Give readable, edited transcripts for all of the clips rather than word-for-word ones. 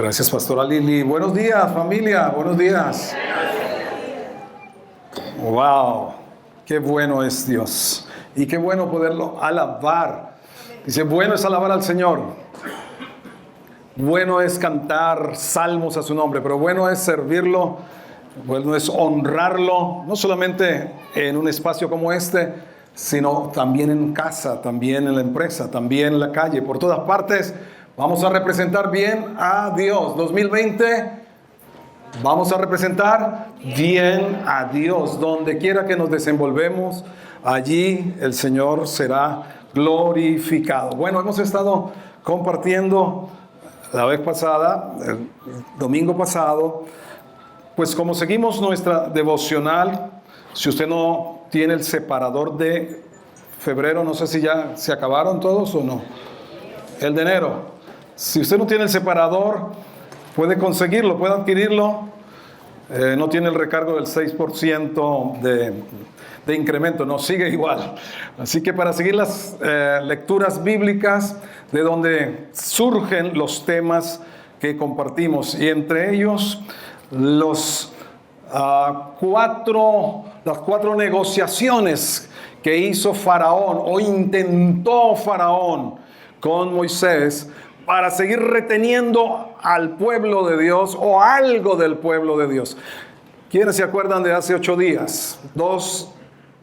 Gracias, Pastora Lili. Buenos días, familia. Buenos días. Wow, qué bueno es Dios. Y qué bueno poderlo alabar. Dice, bueno es alabar al Señor. Bueno es cantar salmos a su nombre, pero bueno es servirlo. Bueno es honrarlo, no solamente en un espacio como este, sino también en casa, también en la empresa, también en la calle, por todas partes. Vamos a representar bien a Dios. 2020, vamos a representar bien a Dios. Donde quiera que nos desenvolvemos, allí el Señor será glorificado. Bueno, hemos estado compartiendo la vez pasada, el domingo pasado, pues como seguimos nuestra devocional. Si usted no tiene el separador de febrero, no sé si ya se acabaron todos o no. El de enero. Si usted no tiene el separador, puede conseguirlo, puede adquirirlo. No tiene el recargo del 6% de incremento, no, sigue igual. Así que para seguir las lecturas bíblicas de donde surgen los temas que compartimos, y entre ellos las cuatro negociaciones que hizo Faraón o intentó Faraón con Moisés para seguir reteniendo al pueblo de Dios o algo del pueblo de Dios. ¿Quiénes se acuerdan de hace 8 días? 2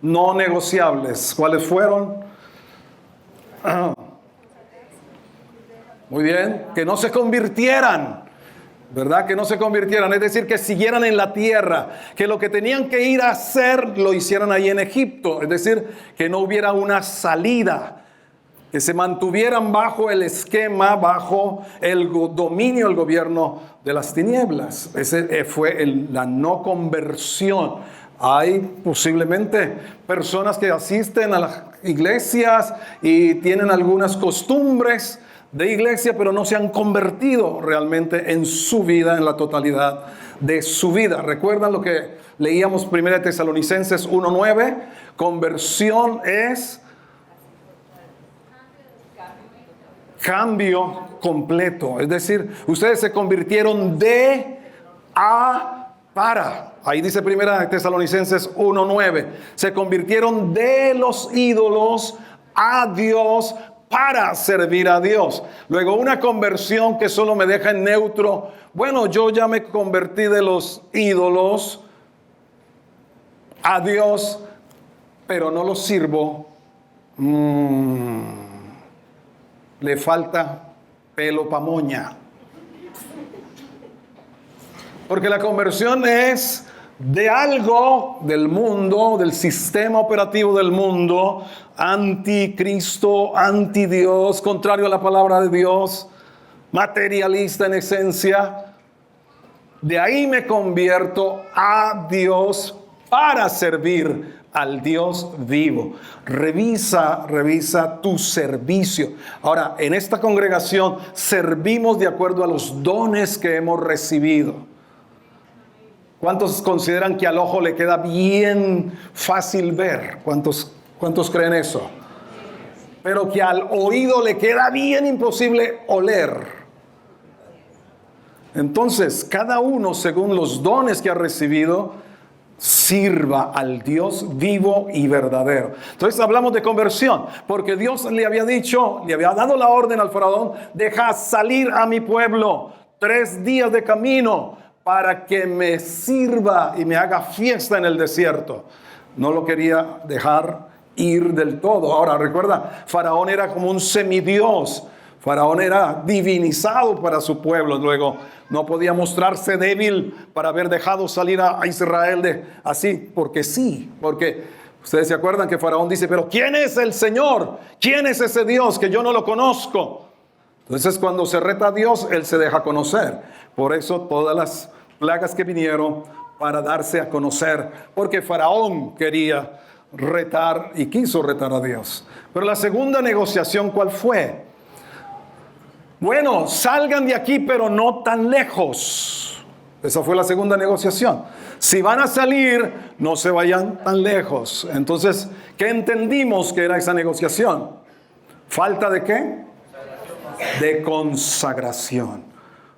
no negociables. ¿Cuáles fueron? Muy bien, que no se convirtieran, ¿verdad? Que no se convirtieran, es decir, que siguieran en la tierra, que lo que tenían que ir a hacer lo hicieran ahí en Egipto, es decir, que no hubiera una salida, que se mantuvieran bajo el esquema, bajo el dominio, el gobierno de las tinieblas. Ese fue la no conversión. Hay posiblemente personas que asisten a las iglesias y tienen algunas costumbres de iglesia, pero no se han convertido realmente en su vida, en la totalidad de su vida. ¿Recuerdan lo que leíamos 1 Tesalonicenses 1:9? Conversión es cambio completo. Es decir, ustedes se convirtieron de a para. Ahí dice 1 Tesalonicenses 1:9. Se convirtieron de los ídolos a Dios para servir a Dios. Luego, una conversión que solo me deja en neutro. Bueno, yo ya me convertí de los ídolos a Dios, pero no los sirvo. Le falta pelo pa' moña. Porque la conversión es de algo del mundo, del sistema operativo del mundo, anticristo, antidios, contrario a la palabra de Dios, materialista en esencia. De ahí me convierto a Dios para servir al Dios vivo. Revisa tu servicio. Ahora, en esta congregación servimos de acuerdo a los dones que hemos recibido. ¿Cuántos consideran que al ojo le queda bien fácil ver? ¿Cuántos creen eso? Pero que al oído le queda bien imposible oler. Entonces, cada uno, según los dones que ha recibido, sirva al Dios vivo y verdadero. Entonces hablamos de conversión, porque Dios le había dicho, le había dado la orden al faraón: deja salir a mi pueblo 3 días de camino para que me sirva y me haga fiesta en el desierto. No lo quería dejar ir del todo. Ahora recuerda, Faraón era como un semidios. Faraón era divinizado para su pueblo. Luego no podía mostrarse débil para haber dejado salir a Israel así, porque sí. Porque ustedes se acuerdan que Faraón dice: pero ¿quién es el Señor? ¿Quién es ese Dios que yo no lo conozco? Entonces cuando se reta a Dios, Él se deja conocer. Por eso todas las plagas que vinieron para darse a conocer, porque Faraón quería retar y quiso retar a Dios. Pero la segunda negociación, ¿cuál fue? Bueno, salgan de aquí, pero no tan lejos. Esa fue la segunda negociación. Si van a salir, no se vayan tan lejos. Entonces, ¿qué entendimos que era esa negociación? ¿Falta de qué? De consagración.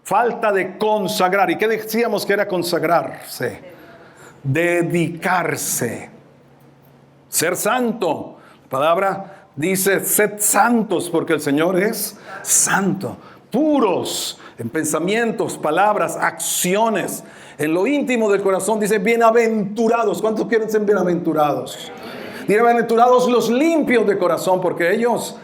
Falta de consagrar. ¿Y qué decíamos que era consagrarse? Dedicarse. Ser santo. La palabra dice, sed santos porque el Señor es santo. Puros en pensamientos, palabras, acciones. En lo íntimo del corazón dice, bienaventurados. ¿Cuántos quieren ser bienaventurados? Bienaventurados los limpios de corazón, porque ellos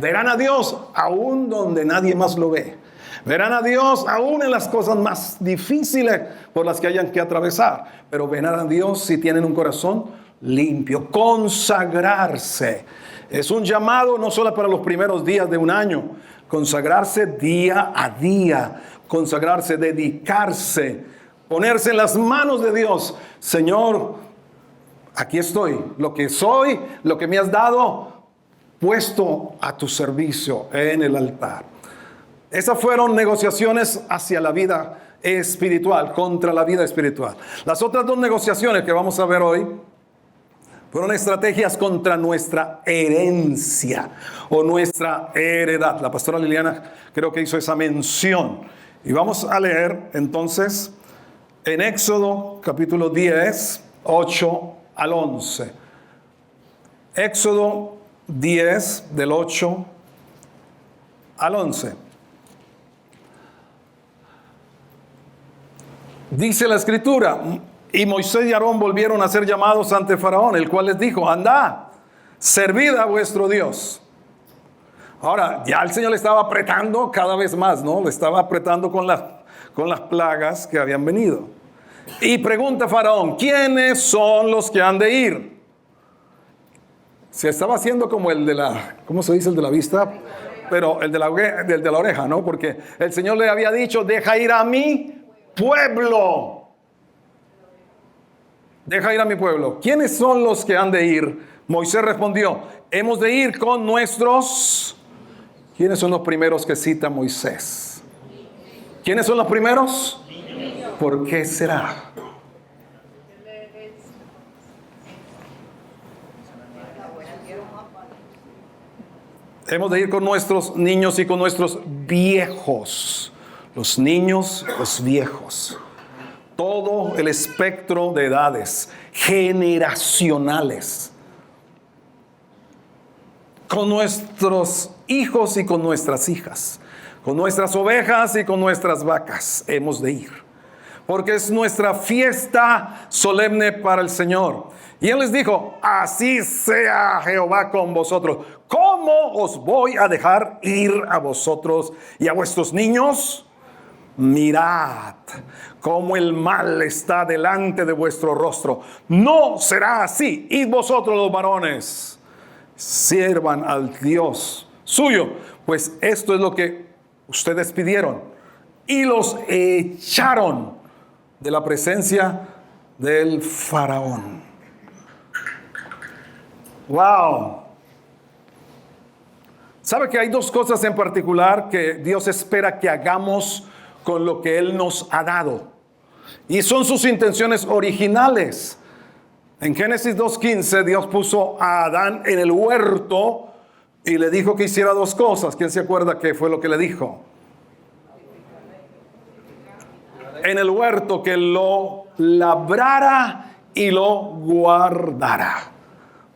verán a Dios aún donde nadie más lo ve. Verán a Dios aún en las cosas más difíciles por las que hayan que atravesar. Pero verán a Dios si tienen un corazón limpio. Consagrarse. Es un llamado no solo para los primeros días de un año. Consagrarse día a día. Consagrarse, dedicarse. Ponerse en las manos de Dios. Señor, aquí estoy. Lo que soy, lo que me has dado, puesto a tu servicio en el altar. Esas fueron negociaciones hacia la vida espiritual, contra la vida espiritual. Las otras dos negociaciones que vamos a ver hoy fueron estrategias contra nuestra herencia o nuestra heredad. La pastora Liliana creo que hizo esa mención. Y vamos a leer entonces en Éxodo capítulo 10, 8 al 11. Éxodo 10 del 8 al 11. Dice la escritura, y Moisés y Aarón volvieron a ser llamados ante Faraón, el cual les dijo, andad, servid a vuestro Dios. Ahora, ya el Señor le estaba apretando cada vez más, ¿no? Le estaba apretando con las plagas que habían venido. Y pregunta Faraón, ¿quiénes son los que han de ir? Se estaba haciendo como el de la, ¿cómo se dice? El de la vista, pero el de la oreja, ¿no? Porque el Señor le había dicho, deja ir a mi pueblo. Deja ir a mi pueblo. ¿Quiénes son los que han de ir? Moisés respondió, hemos de ir con nuestros... ¿Quiénes son los primeros que cita Moisés? ¿Quiénes son los primeros? ¿Por qué será? Hemos de ir con nuestros niños y con nuestros viejos. Los niños, los viejos. Todo el espectro de edades generacionales. Con nuestros hijos y con nuestras hijas. Con nuestras ovejas y con nuestras vacas hemos de ir. Porque es nuestra fiesta solemne para el Señor. Y Él les dijo, así sea Jehová con vosotros. ¿Cómo os voy a dejar ir a vosotros y a vuestros niños? Mirad cómo el mal está delante de vuestro rostro. No será así. Id vosotros los varones, sirvan al Dios suyo. Pues esto es lo que ustedes pidieron. Y los echaron de la presencia del faraón. Wow. ¿Sabe que hay dos cosas en particular que Dios espera que hagamos con lo que Él nos ha dado? Y son sus intenciones originales. En Génesis 2:15 Dios puso a Adán en el huerto y le dijo que hiciera dos cosas. ¿Quién se acuerda qué fue lo que le dijo? En el huerto, que lo labrara y lo guardara.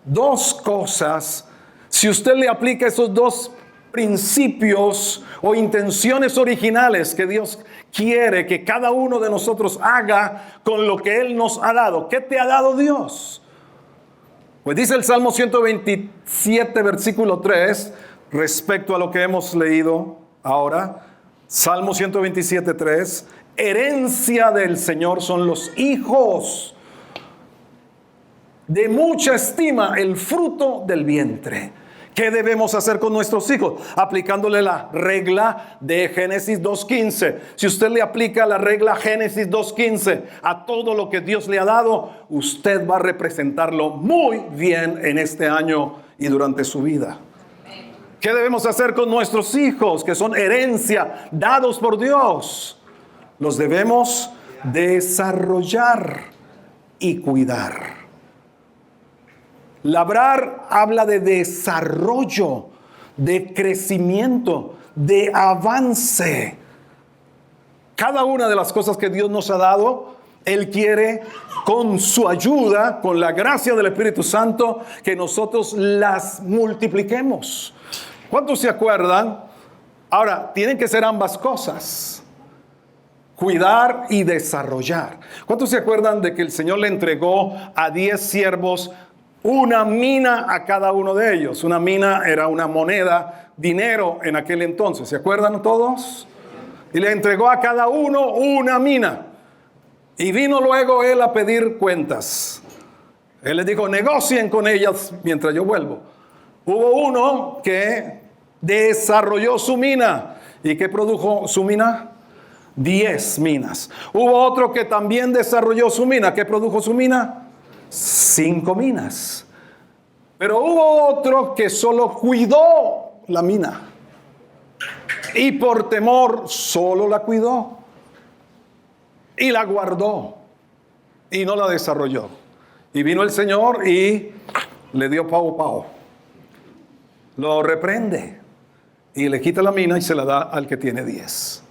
Dos cosas. Si usted le aplica esos dos principios o intenciones originales que Dios quiere que cada uno de nosotros haga con lo que Él nos ha dado. ¿Qué te ha dado Dios? Pues dice el Salmo 127, versículo 3, respecto a lo que hemos leído ahora. Salmo 127, 3. Herencia del Señor son los hijos. De mucha estima el fruto del vientre. ¿Qué debemos hacer con nuestros hijos? Aplicándole la regla de Génesis 2:15. Si usted le aplica la regla Génesis 2:15 a todo lo que Dios le ha dado, usted va a representarlo muy bien en este año y durante su vida. ¿Qué debemos hacer con nuestros hijos, que son herencia dados por Dios? Los debemos desarrollar y cuidar. Labrar habla de desarrollo, de crecimiento, de avance. Cada una de las cosas que Dios nos ha dado, Él quiere con su ayuda, con la gracia del Espíritu Santo, que nosotros las multipliquemos. ¿Cuántos se acuerdan? Ahora, tienen que ser ambas cosas. Cuidar y desarrollar. ¿Cuántos se acuerdan de que el Señor le entregó a 10 siervos una mina a cada uno de ellos? Una mina era una moneda, dinero en aquel entonces. ¿Se acuerdan todos? Y le entregó a cada uno una mina. Y vino luego él a pedir cuentas. Él les dijo, negocien con ellas mientras yo vuelvo. Hubo uno que desarrolló su mina. ¿Y qué produjo su mina? 10 minas. Hubo otro que también desarrolló su mina. ¿Qué produjo su mina? 5 minas. Pero hubo otro que solo cuidó la mina. Y por temor solo la cuidó. Y la guardó. Y no la desarrolló. Y vino el Señor y le dio pao. Lo reprende. Y le quita la mina y se la da al que tiene 10.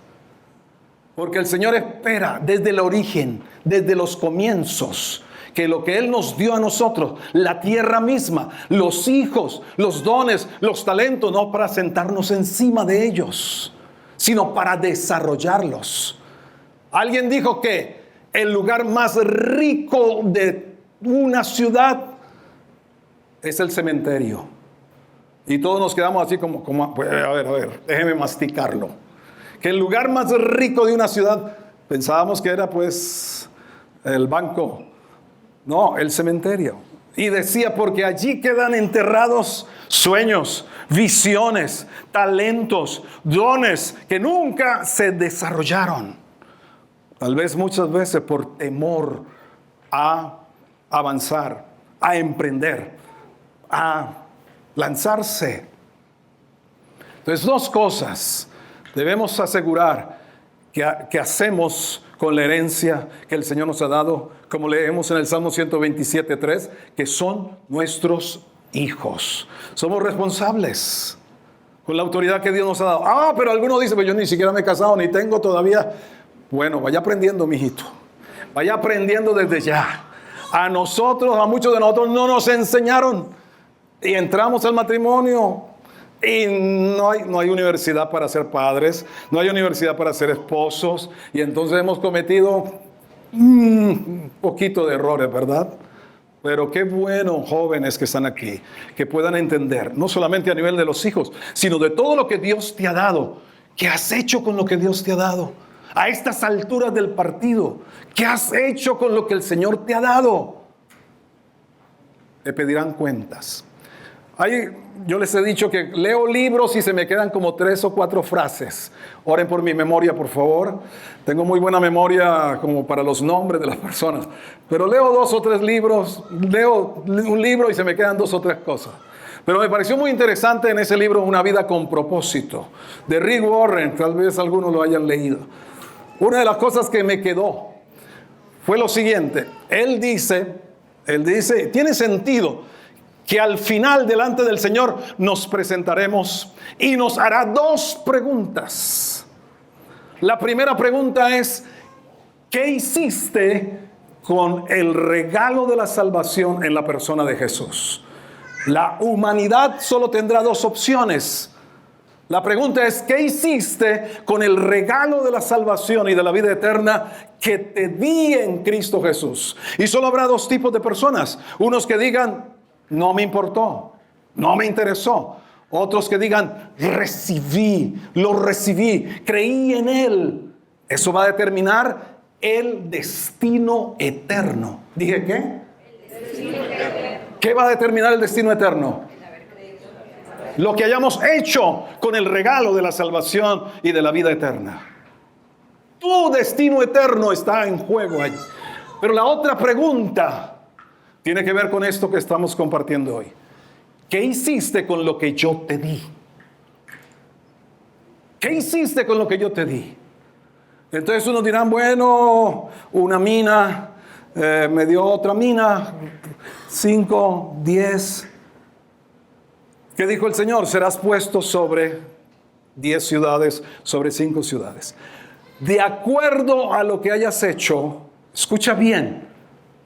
Porque el Señor espera desde el origen, desde los comienzos, que lo que Él nos dio a nosotros, la tierra misma, los hijos, los dones, los talentos, no para sentarnos encima de ellos, sino para desarrollarlos. Alguien dijo que el lugar más rico de una ciudad es el cementerio. Y todos nos quedamos así como a ver, déjeme masticarlo. Que el lugar más rico de una ciudad, pensábamos que era pues el banco. No, el cementerio. Y decía, porque allí quedan enterrados sueños, visiones, talentos, dones que nunca se desarrollaron. Tal vez muchas veces por temor a avanzar, a emprender, a lanzarse. Entonces, 2 cosas debemos asegurar que hacemos con la herencia que el Señor nos ha dado, como leemos en el Salmo 127:3, que son nuestros hijos. Somos responsables con la autoridad que Dios nos ha dado. Pero alguno dice, pues yo ni siquiera me he casado, ni tengo todavía. Bueno, vaya aprendiendo, mijito. Vaya aprendiendo desde ya. A muchos de nosotros no nos enseñaron. Y entramos al matrimonio. Y no hay universidad para ser padres, no hay universidad para ser esposos, y entonces hemos cometido un poquito de errores, ¿verdad? Pero qué bueno, jóvenes que están aquí, que puedan entender, no solamente a nivel de los hijos, sino de todo lo que Dios te ha dado. ¿Qué has hecho con lo que Dios te ha dado? A estas alturas del partido, ¿qué has hecho con lo que el Señor te ha dado? Te pedirán cuentas. Yo les he dicho que leo libros y se me quedan como 3 o 4 frases. Oren por mi memoria, por favor. Tengo muy buena memoria como para los nombres de las personas. Pero leo 2 o 3 libros, leo un libro y se me quedan 2 o 3 cosas. Pero me pareció muy interesante en ese libro Una vida con propósito, de Rick Warren. Tal vez algunos lo hayan leído. Una de las cosas que me quedó fue lo siguiente. Él dice, tiene sentido que al final delante del Señor nos presentaremos y nos hará 2 preguntas. La primera pregunta es, ¿qué hiciste con el regalo de la salvación en la persona de Jesús? La humanidad solo tendrá 2 opciones. La pregunta es, ¿qué hiciste con el regalo de la salvación y de la vida eterna que te di en Cristo Jesús? Y solo habrá 2 tipos de personas. Unos que digan, no me importó, no me interesó. Otros que digan, lo recibí, creí en Él. Eso va a determinar el destino eterno. ¿Dije qué? El destino eterno. ¿Qué va a determinar el destino eterno? Lo que hayamos hecho con el regalo de la salvación y de la vida eterna. Tu destino eterno está en juego ahí. Pero la otra pregunta tiene que ver con esto que estamos compartiendo hoy. ¿Qué hiciste con lo que yo te di? ¿Qué hiciste con lo que yo te di? Entonces unos dirán, bueno, una mina, me dio otra mina, 5, 10. ¿Qué dijo el Señor? Serás puesto sobre 10 ciudades, sobre 5 ciudades. de acuerdo a lo que hayas hecho, escucha bien.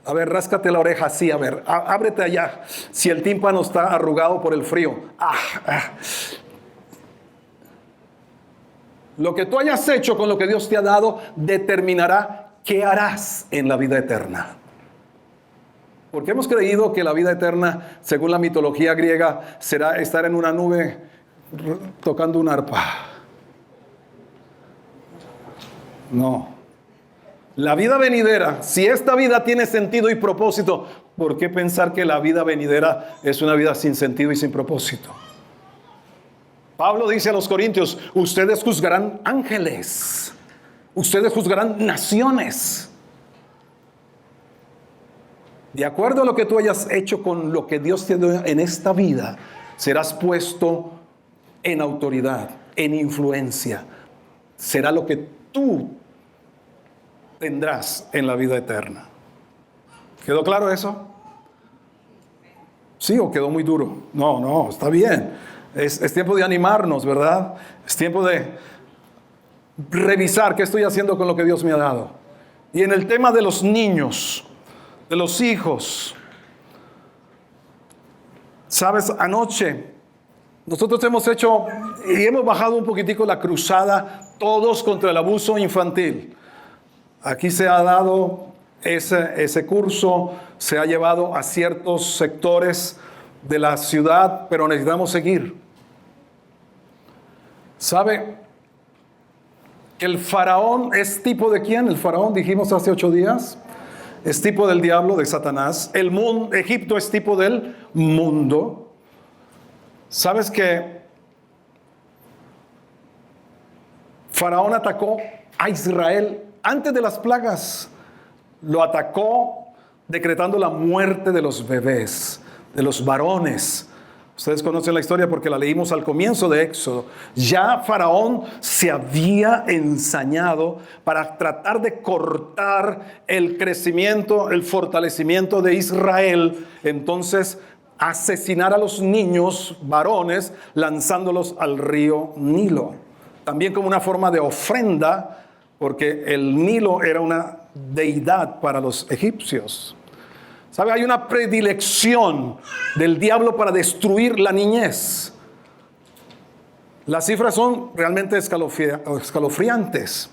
A ver, ráscate la oreja así, a ver, ábrete allá. Si el tímpano está arrugado por el frío. Lo que tú hayas hecho con lo que Dios te ha dado determinará qué harás en la vida eterna. Porque hemos creído que la vida eterna, según la mitología griega, será estar en una nube tocando un arpa. No. La vida venidera, si esta vida tiene sentido y propósito, ¿por qué pensar que la vida venidera es una vida sin sentido y sin propósito? Pablo dice a los corintios, ustedes juzgarán ángeles, ustedes juzgarán naciones. De acuerdo a lo que tú hayas hecho con lo que Dios te dio en esta vida, serás puesto en autoridad, en influencia. Será lo que tú tendrás en la vida eterna. ¿Quedó claro eso? ¿Sí o quedó muy duro? No, está bien. Es tiempo de animarnos, ¿verdad? Es tiempo de revisar qué estoy haciendo con lo que Dios me ha dado. Y en el tema de los niños, de los hijos, ¿sabes? Anoche nosotros hemos hecho y hemos bajado un poquitico la cruzada todos contra el abuso infantil. Aquí se ha dado ese curso, se ha llevado a ciertos sectores de la ciudad, pero necesitamos seguir. ¿Sabe que el faraón es tipo de quién? El faraón, dijimos hace 8 días, es tipo del diablo, de Satanás. El mundo, Egipto es tipo del mundo. ¿Sabes que Faraón atacó a Israel antes de las plagas? Lo atacó decretando la muerte de los bebés, de los varones. Ustedes conocen la historia porque la leímos al comienzo de Éxodo. Ya Faraón se había ensañado para tratar de cortar el crecimiento, el fortalecimiento de Israel. Entonces, asesinar a los niños varones lanzándolos al río Nilo. También como una forma de ofrenda, porque el Nilo era una deidad para los egipcios. ¿Sabe? Hay una predilección del diablo para destruir la niñez. Las cifras son realmente escalofriantes.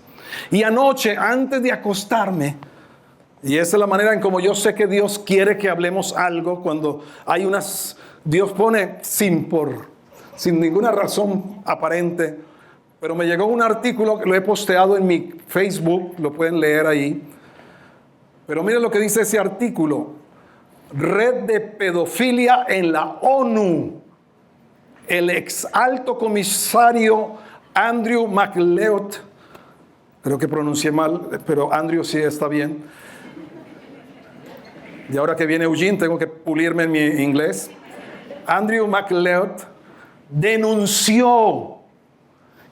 Y anoche, antes de acostarme, y esa es la manera en como yo sé que Dios quiere que hablemos algo, cuando hay Dios pone sin ninguna razón aparente, pero me llegó un artículo que lo he posteado en mi Facebook, lo pueden leer ahí. Pero miren lo que dice ese artículo. Red de pedofilia en la ONU. El ex alto comisario Andrew McLeod, creo que pronuncié mal, pero Andrew sí está bien. Y ahora que viene Eugene, tengo que pulirme en mi inglés. Andrew McLeod denunció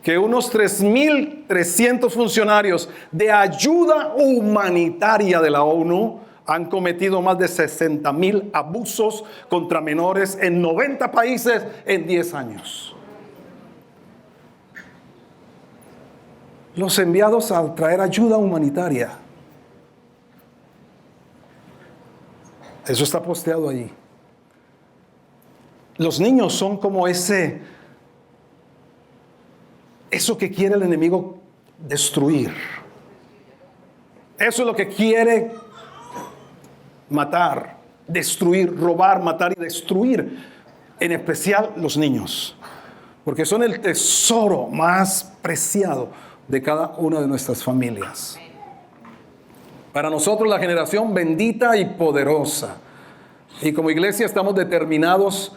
que unos 3.300 funcionarios de ayuda humanitaria de la ONU han cometido más de 60,000 abusos contra menores en 90 países en 10 años. Los enviados a traer ayuda humanitaria. Eso está posteado ahí. Los niños son como eso que quiere el enemigo destruir. Eso es lo que quiere matar, destruir, robar, matar y destruir. En especial los niños. Porque son el tesoro más preciado de cada una de nuestras familias. Para nosotros la generación bendita y poderosa. Y como iglesia estamos determinados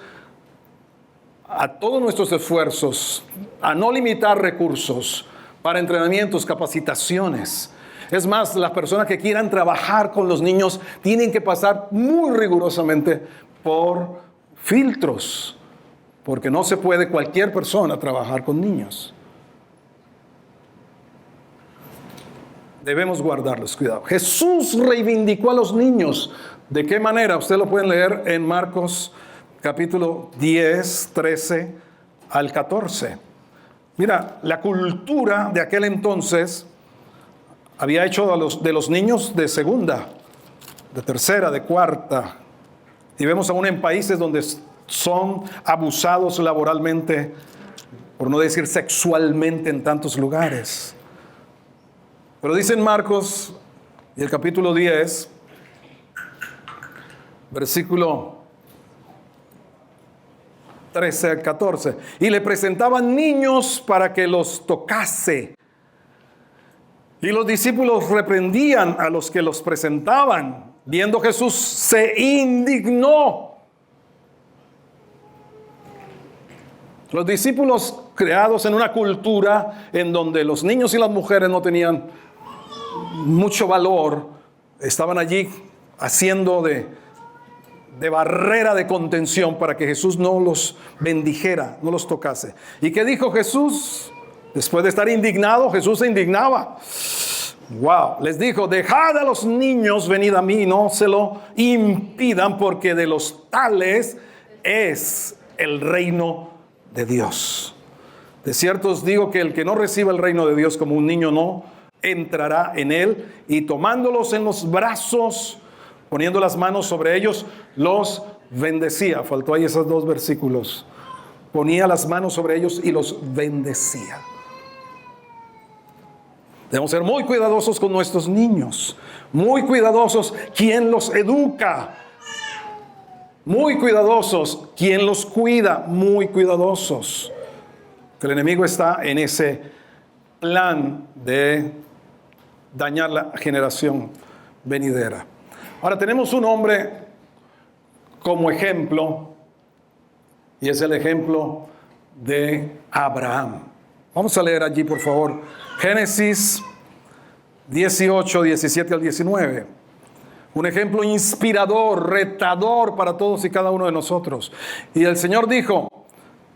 a todos nuestros esfuerzos, a no limitar recursos para entrenamientos, capacitaciones. Es más, las personas que quieran trabajar con los niños tienen que pasar muy rigurosamente por filtros, porque no se puede cualquier persona trabajar con niños. Debemos guardarlos, cuidado. Jesús reivindicó a los niños. ¿De qué manera? Usted lo pueden leer en Marcos capítulo 10, 13 al 14. Mira, la cultura de aquel entonces había hecho de los niños de segunda, de tercera, de cuarta. Y vemos aún en países donde son abusados laboralmente, por no decir sexualmente, en tantos lugares. Pero dice en Marcos, y el capítulo 10, versículo 13 al 14, y le presentaban niños para que los tocase. Y los discípulos reprendían a los que los presentaban. Viendo Jesús, se indignó. Los discípulos, creados en una cultura en donde los niños y las mujeres no tenían mucho valor, estaban allí haciendo de barrera de contención para que Jesús no los bendijera, no los tocase. ¿Y qué dijo Jesús? Después de estar indignado, Jesús se indignaba. Wow, les dijo: dejad a los niños, venid a mí, no se lo impidan, porque de los tales es el reino de Dios. De cierto os digo que el que no reciba el reino de Dios como un niño no entrará en él. Y tomándolos en los brazos, poniendo las manos sobre ellos, los bendecía. Faltó ahí esos dos versículos. Ponía las manos sobre ellos y los bendecía. Debemos ser muy cuidadosos con nuestros niños, muy cuidadosos quien los educa, muy cuidadosos quien los cuida, muy cuidadosos. Que el enemigo está en ese plan de dañar la generación venidera. Ahora tenemos un hombre como ejemplo, y es el ejemplo de Abraham. Vamos a leer allí, por favor, Génesis 18, 17 al 19. Un ejemplo inspirador, retador para todos y cada uno de nosotros. Y el Señor dijo,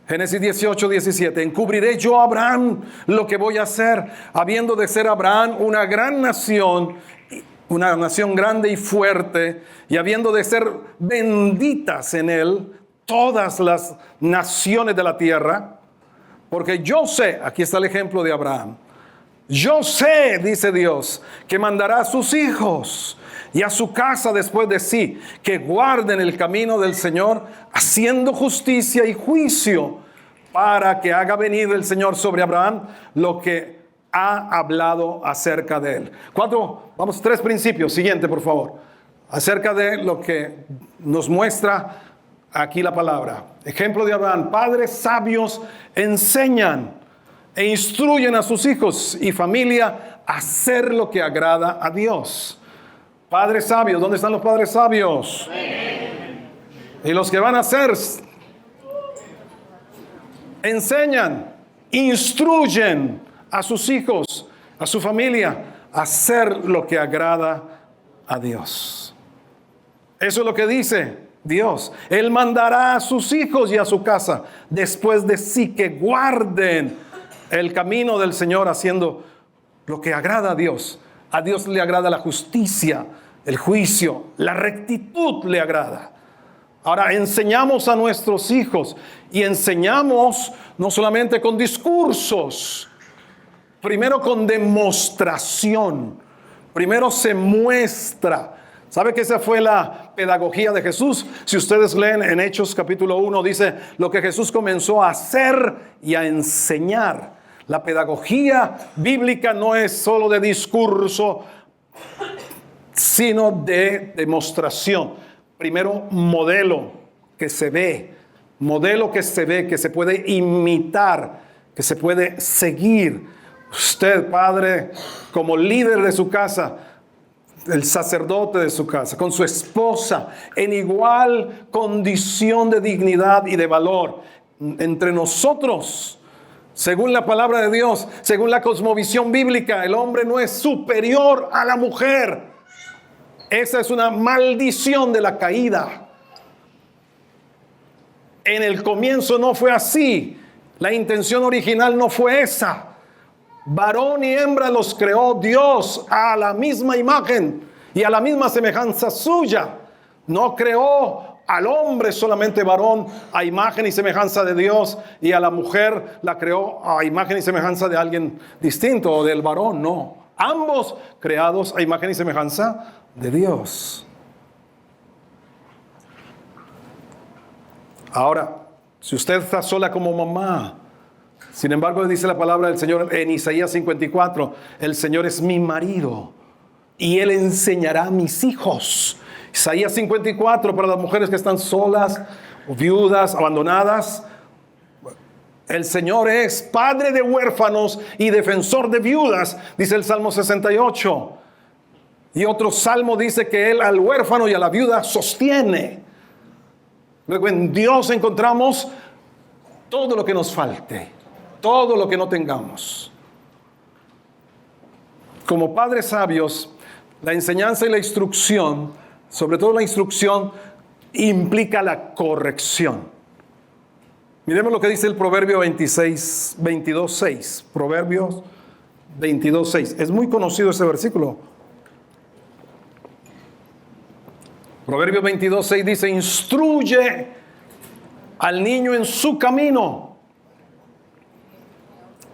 Génesis 18, 17, encubriré yo a Abraham lo que voy a hacer, habiendo de ser Abraham una nación grande y fuerte, y habiendo de ser benditas en él todas las naciones de la tierra. Porque yo sé, aquí está el ejemplo de Abraham, yo sé, dice Dios, que mandará a sus hijos y a su casa después de sí, que guarden el camino del Señor, haciendo justicia y juicio, para que haga venir el Señor sobre Abraham lo que ha hablado acerca de él. Tres principios. Siguiente, por favor. Acerca de lo que nos muestra aquí la palabra. Ejemplo de Abraham. Padres sabios enseñan e instruyen a sus hijos y familia a hacer lo que agrada a Dios. Padres sabios. ¿Dónde están los padres sabios? Y los que van a hacer, enseñan, instruyen a sus hijos, a su familia, a hacer lo que agrada a Dios. Eso es lo que dice Dios. Él mandará a sus hijos y a su casa después de sí, que guarden el camino del Señor, haciendo lo que agrada a Dios. A Dios le agrada la justicia, el juicio, la rectitud le agrada. Ahora enseñamos a nuestros hijos, y enseñamos no solamente con discursos, primero con demostración. Primero se muestra. ¿Sabe que esa fue la pedagogía de Jesús? Si ustedes leen en Hechos capítulo 1, dice lo que Jesús comenzó a hacer y a enseñar. La pedagogía bíblica no es solo de discurso, sino de demostración. Primero, modelo que se ve, que se puede imitar, que se puede seguir. Usted, padre, como líder de su casa, el sacerdote de su casa, con su esposa, en igual condición de dignidad y de valor. Entre nosotros, según la palabra de Dios, según la cosmovisión bíblica, el hombre no es superior a la mujer. Esa es una maldición de la caída. En el comienzo no fue así. La intención original no fue esa. Varón y hembra los creó Dios a la misma imagen y a la misma semejanza suya. No creó al hombre solamente varón a imagen y semejanza de Dios, y a la mujer la creó a imagen y semejanza de alguien distinto o del varón. No, Ambos creados a imagen y semejanza de Dios. Ahora, si usted está sola como mamá, sin embargo dice la palabra del Señor en Isaías 54, el Señor es mi marido y Él enseñará a mis hijos. Isaías 54 para las mujeres que están solas, viudas, abandonadas. El Señor es padre de huérfanos y defensor de viudas, dice el Salmo 68. Y otro salmo dice que Él al huérfano y a la viuda sostiene. Luego en Dios encontramos todo lo que nos falte, todo lo que no tengamos. Como padres sabios, la enseñanza y la instrucción, sobre todo la instrucción, implica la corrección. Miremos lo que dice el Proverbio 22:6. Proverbios 22:6. Es muy conocido ese versículo. Proverbios 22:6 dice: instruye al niño en su camino,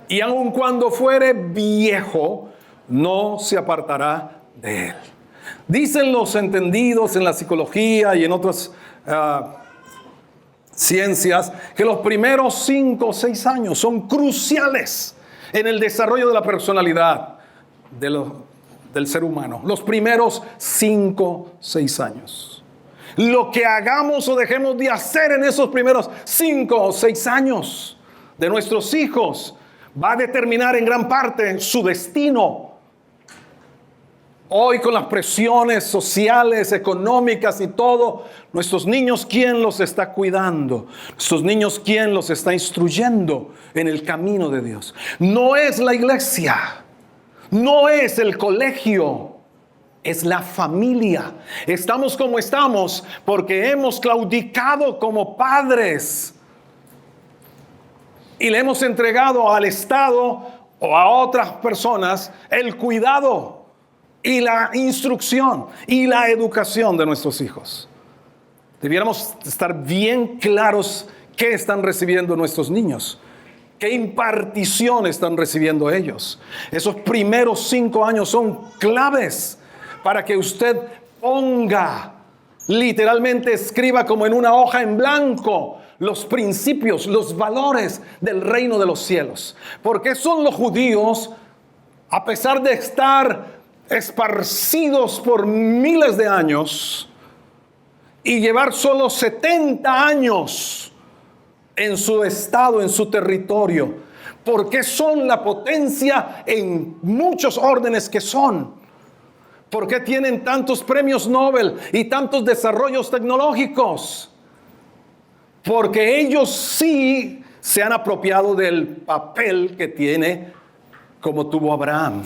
y aun cuando fuere viejo, no se apartará de él. Dicen los entendidos en la psicología y en otras ciencias que los primeros 5 o 6 años son cruciales en el desarrollo de la personalidad del ser humano. Los primeros 5 o 6 años. Lo que hagamos o dejemos de hacer en esos primeros 5 o 6 años de nuestros hijos va a determinar en gran parte su destino. Hoy con las presiones sociales, económicas y todo, nuestros niños, ¿quién los está cuidando? Nuestros niños, ¿quién los está instruyendo en el camino de Dios? No es la iglesia, no es el colegio, es la familia. Estamos como estamos porque hemos claudicado como padres y le hemos entregado al Estado o a otras personas el cuidado y la instrucción y la educación de nuestros hijos. Debiéramos estar bien claros qué están recibiendo nuestros niños, qué impartición están recibiendo ellos. Esos primeros 5 años son claves para que usted ponga, literalmente escriba como en una hoja en blanco, los principios, los valores del reino de los cielos. Porque son los judíos, a pesar de estar esparcidos por miles de años y llevar solo 70 años en su estado, en su territorio, porque son la potencia en muchos órdenes que son, porque tienen tantos premios Nobel y tantos desarrollos tecnológicos, porque ellos sí se han apropiado del papel que tiene como tuvo Abraham.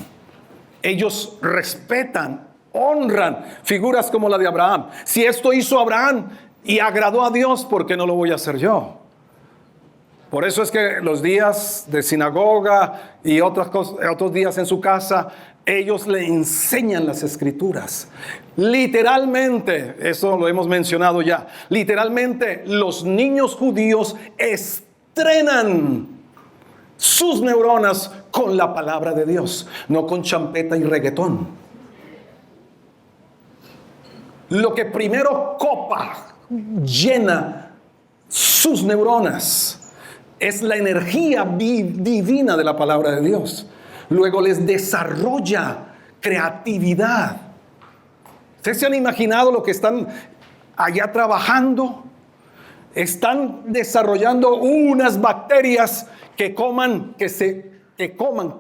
Ellos respetan, honran figuras como la de Abraham. Si esto hizo Abraham y agradó a Dios, ¿por qué no lo voy a hacer yo? Por eso es que los días de sinagoga y otros días en su casa, ellos le enseñan las escrituras. Literalmente, eso lo hemos mencionado ya, literalmente los niños judíos estrenan sus neuronas con la palabra de Dios, no con champeta y reggaetón. Lo que primero copa, llena sus neuronas, es la energía divina de la palabra de Dios. Luego les desarrolla creatividad. ¿Ustedes se han imaginado lo que están allá trabajando? Están desarrollando unas bacterias que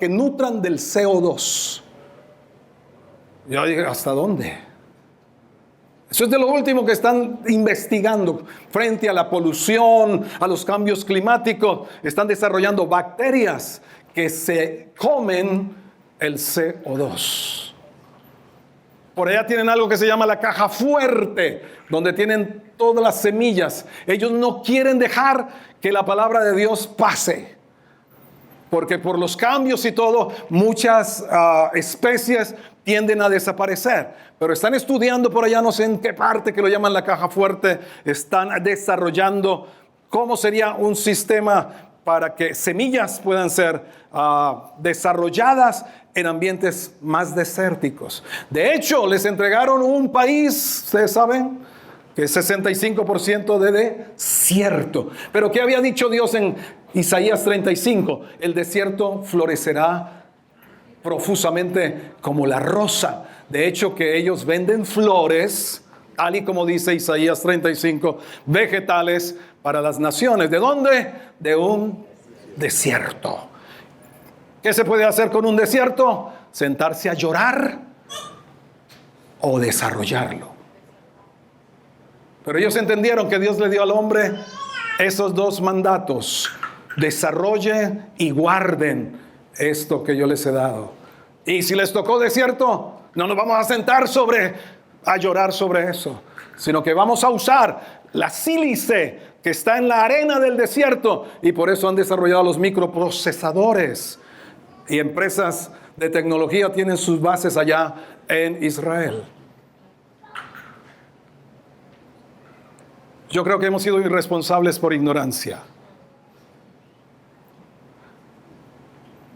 nutran del CO2. Yo dije, ¿hasta dónde? Eso es de lo último que están investigando frente a la polución, a los cambios climáticos. Están desarrollando bacterias que se comen el CO2. Por allá tienen algo que se llama la caja fuerte, donde tienen todas las semillas. Ellos no quieren dejar que la palabra de Dios pase, porque por los cambios y todo, muchas especies tienden a desaparecer. Pero están estudiando por allá, no sé en qué parte que lo llaman la caja fuerte, están desarrollando cómo sería un sistema para que semillas puedan ser desarrolladas en ambientes más desérticos. De hecho, les entregaron un país, ustedes saben, que es 65% de desierto. Pero ¿qué había dicho Dios en Isaías 35? El desierto florecerá profusamente como la rosa. De hecho, que ellos venden flores, tal y como dice Isaías 35, vegetales para las naciones. ¿De dónde? De un desierto. ¿Qué se puede hacer con un desierto? Sentarse a llorar o desarrollarlo. Pero ellos entendieron que Dios le dio al hombre esos dos mandatos: desarrollen y guarden esto que yo les he dado. Y si les tocó desierto, no nos vamos a sentar a llorar sobre eso, sino que vamos a usar la sílice que está en la arena del desierto, y por eso han desarrollado los microprocesadores, y empresas de tecnología tienen sus bases allá en Israel. Yo creo que hemos sido irresponsables por ignorancia.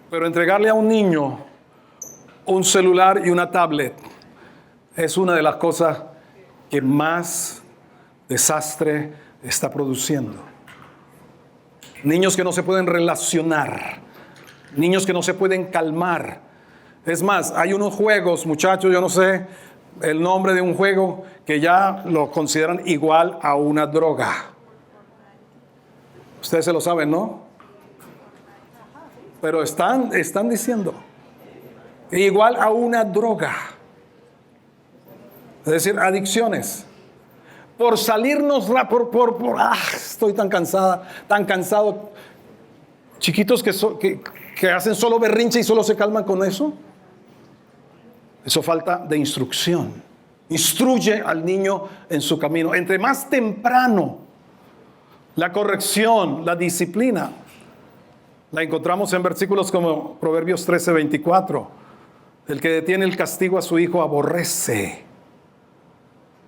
Pero entregarle a un niño un celular y una tablet es una de las cosas que más desastre está produciendo. Niños que no se pueden relacionar, niños que no se pueden calmar. Es más, hay unos juegos, muchachos, yo no sé el nombre de un juego que ya lo consideran igual a una droga. Ustedes se lo saben, ¿no? Pero están diciendo igual a una droga. Es decir, adicciones. Por salirnos, estoy tan cansado. Chiquitos que hacen solo berrinche y solo se calman con eso. Eso falta de instrucción. Instruye al niño en su camino. Entre más temprano la corrección, la disciplina, la encontramos en versículos como Proverbios 13:24. El que detiene el castigo a su hijo aborrece.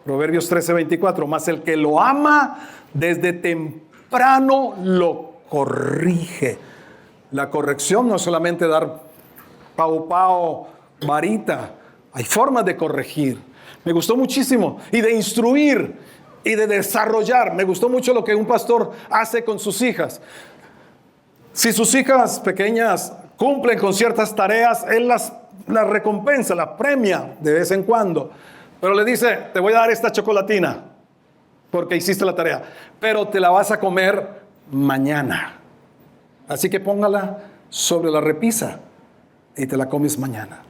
Proverbios 13:24. Mas el que lo ama desde temprano lo corrige. La corrección no es solamente dar pau, varita. Hay formas de corregir. Me gustó muchísimo. Y de instruir y de desarrollar. Me gustó mucho lo que un pastor hace con sus hijas. Si sus hijas pequeñas cumplen con ciertas tareas, él las recompensa, las premia de vez en cuando. Pero le dice: te voy a dar esta chocolatina porque hiciste la tarea, pero te la vas a comer mañana. Así que póngala sobre la repisa y te la comes mañana.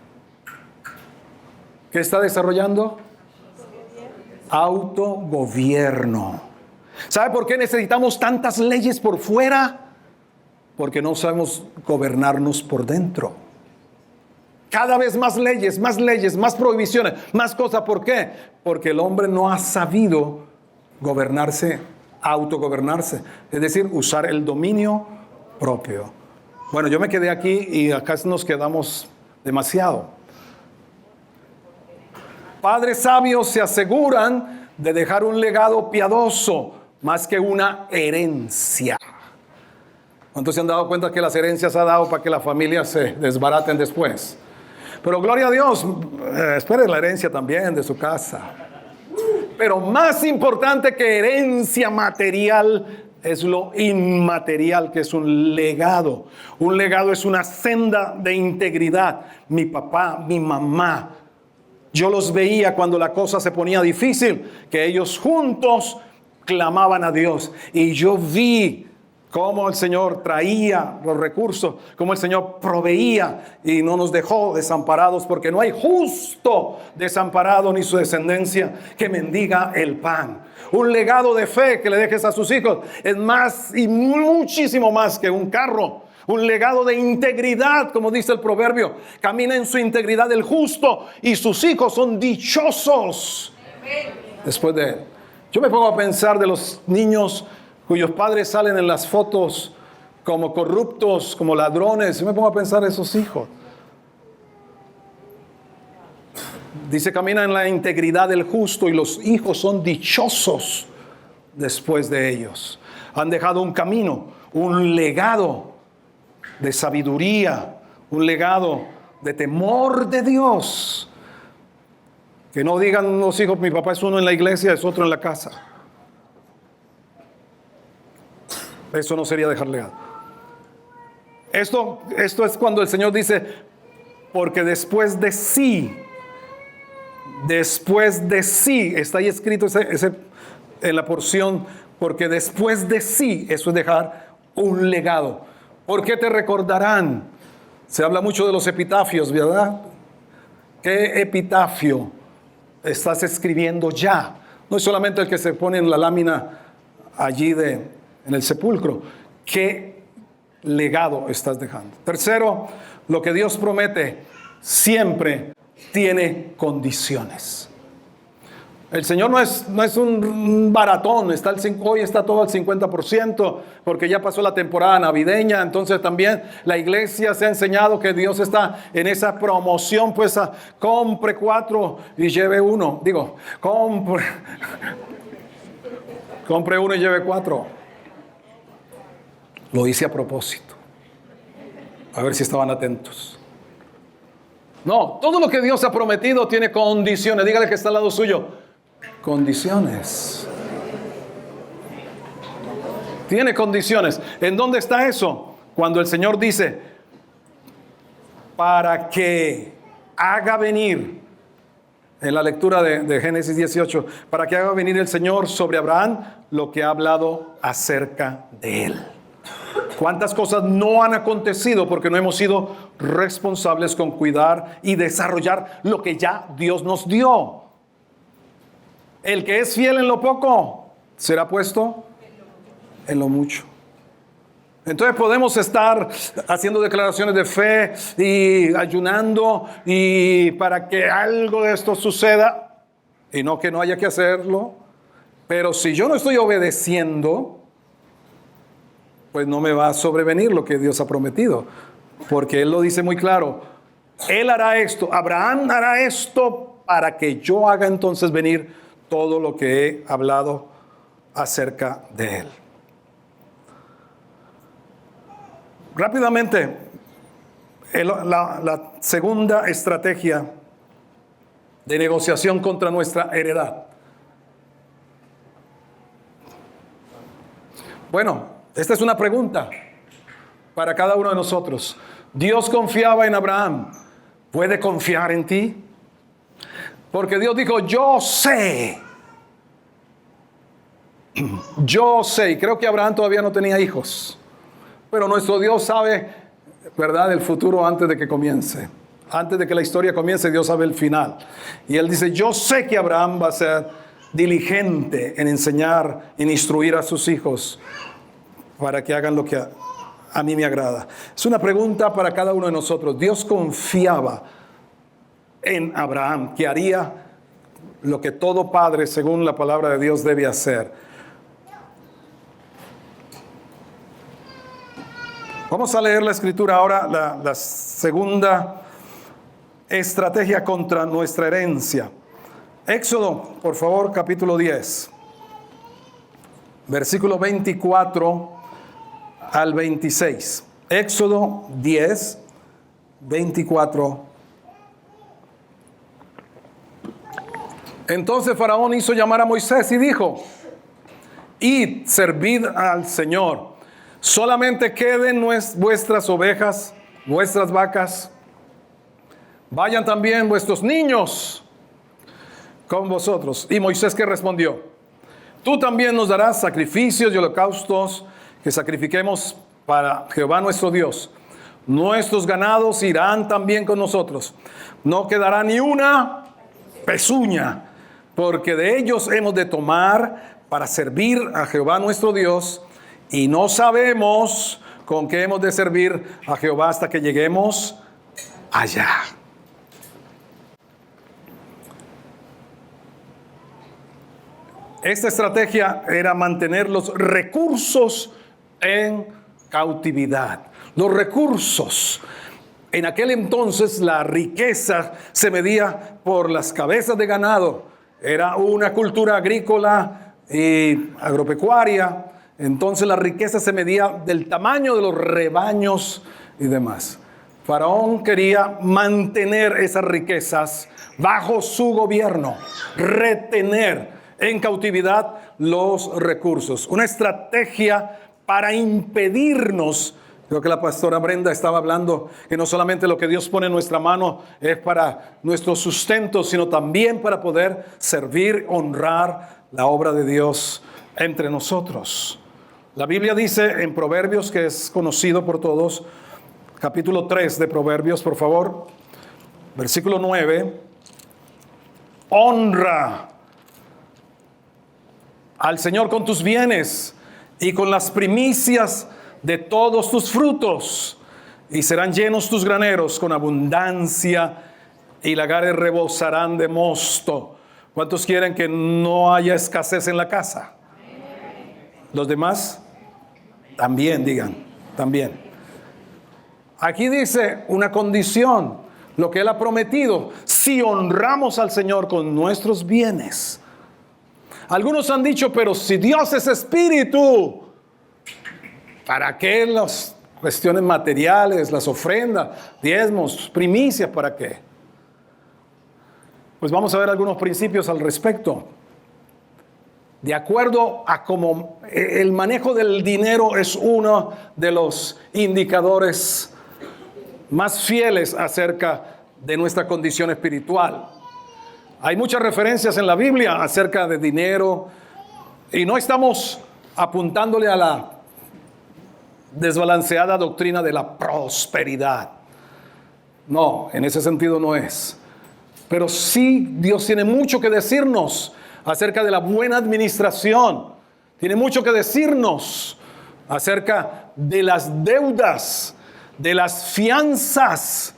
¿Qué está desarrollando? Autogobierno. ¿Sabe por qué necesitamos tantas leyes por fuera? Porque no sabemos gobernarnos por dentro. Cada vez más leyes, más prohibiciones, más cosas. ¿Por qué? Porque el hombre no ha sabido gobernarse, autogobernarse. Es decir, usar el dominio propio. Bueno, yo me quedé aquí y acá nos quedamos demasiado. Padres sabios se aseguran de dejar un legado piadoso más que una herencia. ¿Cuántos se han dado cuenta que las herencias se han dado para que las familias se desbaraten después? Pero gloria a Dios, espere la herencia también de su casa. Pero más importante que herencia material es lo inmaterial, que es un legado. Un legado es una senda de integridad. Mi papá, mi mamá, yo los veía cuando la cosa se ponía difícil, que ellos juntos clamaban a Dios. Y yo vi cómo el Señor traía los recursos, cómo el Señor proveía y no nos dejó desamparados, porque no hay justo desamparado ni su descendencia que mendiga el pan. Un legado de fe que le dejes a sus hijos es más y muchísimo más que un carro. Un legado de integridad, como dice el proverbio. Camina en su integridad el justo y sus hijos son dichosos después de él. Yo me pongo a pensar de los niños cuyos padres salen en las fotos como corruptos, como ladrones. Yo me pongo a pensar de esos hijos. Dice, camina en la integridad del justo y los hijos son dichosos después de ellos. Han dejado un camino, un legado de sabiduría, un legado de temor de Dios. Que no digan los hijos, mi papá es uno en la iglesia, es otro en la casa. Eso no sería dejar legado. Esto es cuando el Señor dice, porque después de sí, está ahí escrito en la porción, porque después de sí, eso es dejar un legado. ¿Por qué te recordarán? Se habla mucho de los epitafios, ¿verdad? ¿Qué epitafio estás escribiendo ya? No es solamente el que se pone en la lámina allí en el sepulcro. ¿Qué legado estás dejando? Tercero, lo que Dios promete siempre tiene condiciones. El Señor no es un baratón, hoy está todo al 50%, porque ya pasó la temporada navideña. Entonces también la iglesia se ha enseñado que Dios está en esa promoción, pues compre 4 y lleve 1. Digo, compre 1 y lleve 4. Lo hice a propósito. A ver si estaban atentos. No, todo lo que Dios ha prometido tiene condiciones. Dígale que está al lado suyo. Condiciones. Tiene condiciones. ¿En dónde está eso? Cuando el Señor dice, para que haga venir, en la lectura de Génesis 18, para que haga venir el Señor sobre Abraham lo que ha hablado acerca de él. ¿Cuántas cosas no han acontecido porque no hemos sido responsables con cuidar y desarrollar lo que ya Dios nos dio? El que es fiel en lo poco será puesto en lo mucho. Entonces podemos estar haciendo declaraciones de fe y ayunando y para que algo de esto suceda, y no que no haya que hacerlo, pero si yo no estoy obedeciendo, pues no me va a sobrevenir lo que Dios ha prometido, porque Él lo dice muy claro. Él hará esto, Abraham hará esto para que yo haga entonces venir todo lo que he hablado acerca de Él. Rápidamente, la segunda estrategia de negociación contra nuestra heredad. Bueno, esta es una pregunta para cada uno de nosotros. Dios confiaba en Abraham. ¿Puede confiar en ti? Porque Dios dijo, yo sé. Yo sé. Y creo que Abraham todavía no tenía hijos. Pero nuestro Dios sabe, ¿verdad?, el futuro antes de que comience. Antes de que la historia comience, Dios sabe el final. Y Él dice, yo sé que Abraham va a ser diligente en enseñar, en instruir a sus hijos para que hagan lo que a mí me agrada. Es una pregunta para cada uno de nosotros. Dios confiaba en Abraham, que haría lo que todo padre, según la palabra de Dios, debe hacer. Vamos a leer la escritura ahora, la segunda estrategia contra nuestra herencia. Éxodo, por favor, capítulo 10, versículo 24 al 26. Éxodo 10, 24. Entonces Faraón hizo llamar a Moisés y dijo, id, servid al Señor. Solamente queden vuestras ovejas, vuestras vacas. Vayan también vuestros niños con vosotros. Y Moisés, ¿qué respondió? Tú también nos darás sacrificios y holocaustos que sacrifiquemos para Jehová nuestro Dios. Nuestros ganados irán también con nosotros. No quedará ni una pezuña, porque de ellos hemos de tomar para servir a Jehová nuestro Dios. Y no sabemos con qué hemos de servir a Jehová hasta que lleguemos allá. Esta estrategia era mantener los recursos en cautividad. Los recursos. En aquel entonces la riqueza se medía por las cabezas de ganado. Era una cultura agrícola y agropecuaria. Entonces la riqueza se medía del tamaño de los rebaños y demás. Faraón quería mantener esas riquezas bajo su gobierno, retener en cautividad los recursos. Una estrategia para impedirnos. Creo que la pastora Brenda estaba hablando que no solamente lo que Dios pone en nuestra mano es para nuestro sustento, sino también para poder servir, honrar la obra de Dios entre nosotros. La Biblia dice en Proverbios, que es conocido por todos, capítulo 3 de Proverbios, por favor, versículo 9, honra al Señor con tus bienes y con las primicias de todos tus frutos, y serán llenos tus graneros con abundancia, y lagares rebosarán de mosto. ¿Cuántos quieren que no haya escasez en la casa? ¿Los demás? También, digan, también. Aquí dice una condición, lo que Él ha prometido, si honramos al Señor con nuestros bienes. Algunos han dicho, pero si Dios es espíritu, ¿para qué las cuestiones materiales, las ofrendas, diezmos, primicias, para qué? Pues vamos a ver algunos principios al respecto. De acuerdo a cómo el manejo del dinero es uno de los indicadores más fieles acerca de nuestra condición espiritual. Hay muchas referencias en la Biblia acerca de dinero y no estamos apuntándole a la desbalanceada doctrina de la prosperidad. No, en ese sentido no es. Pero sí, Dios tiene mucho que decirnos acerca de la buena administración. Tiene mucho que decirnos acerca de las deudas, de las fianzas.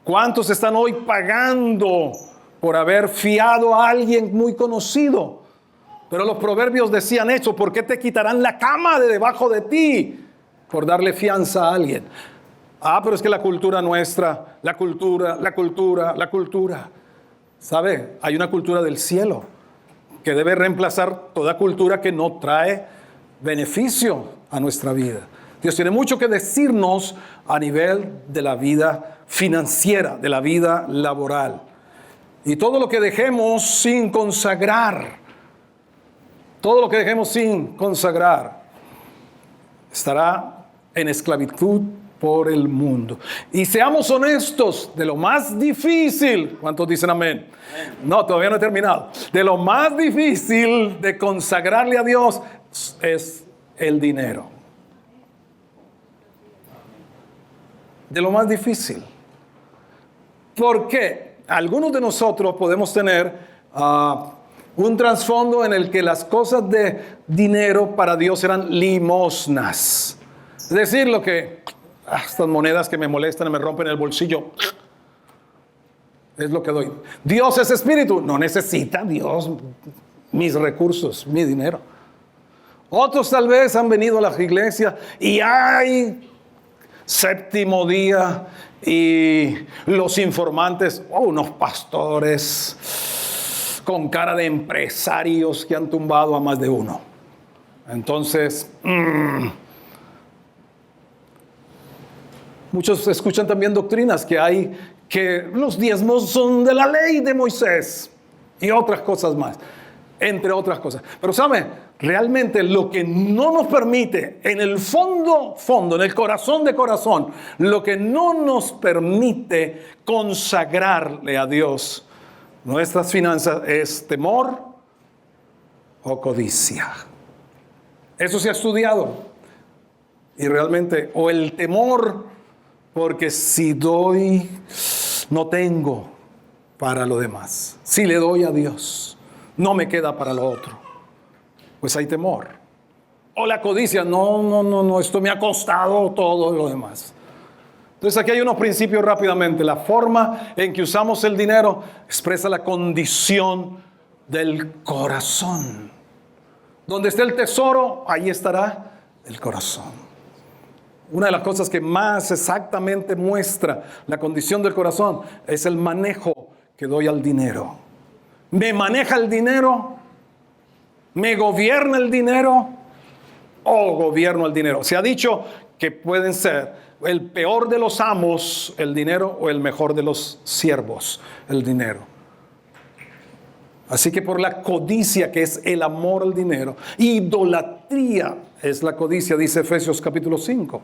¿Cuántos están hoy pagando por haber fiado a alguien muy conocido? Pero los proverbios decían eso: ¿por qué te quitarán la cama de debajo de ti por darle fianza a alguien? Pero es que la cultura nuestra, la cultura. ¿Sabe? Hay una cultura del cielo que debe reemplazar toda cultura que no trae beneficio a nuestra vida. Dios tiene mucho que decirnos a nivel de la vida financiera, de la vida laboral. Y todo lo que dejemos sin consagrar, estará en esclavitud por el mundo. Y seamos honestos, de lo más difícil, ¿cuántos dicen amén? No, todavía no he terminado. De lo más difícil de consagrarle a Dios es el dinero. De lo más difícil. Porque algunos de nosotros podemos tener un trasfondo en el que las cosas de dinero para Dios eran limosnas. Es decir, lo que estas monedas que me molestan y me rompen el bolsillo, es lo que doy. Dios es espíritu, no necesita Dios mis recursos, mi dinero. Otros tal vez han venido a la iglesia y hay séptimo día y los informantes, unos pastores con cara de empresarios que han tumbado a más de uno. Entonces, muchos escuchan también doctrinas que los diezmos son de la ley de Moisés y otras cosas más, entre otras cosas. Pero ¿sabe? Realmente lo que no nos permite, en el fondo, en el corazón de corazón, lo que no nos permite consagrarle a Dios nuestras finanzas es temor o codicia. Eso se ha estudiado. Y realmente, o el temor, porque si doy, no tengo para lo demás. Si le doy a Dios, no me queda para lo otro. Pues hay temor. O la codicia, no, esto me ha costado todo lo demás. Entonces aquí hay unos principios rápidamente. La forma en que usamos el dinero expresa la condición del corazón. Donde esté el tesoro, ahí estará el corazón. Una de las cosas que más exactamente muestra la condición del corazón es el manejo que doy al dinero. ¿Me maneja el dinero? ¿Me gobierna el dinero? o gobierno el dinero. Se ha dicho que pueden ser el peor de los amos, el dinero, o el mejor de los siervos, el dinero. Así que por la codicia, que es el amor al dinero, idolatría es la codicia, dice Efesios capítulo 5.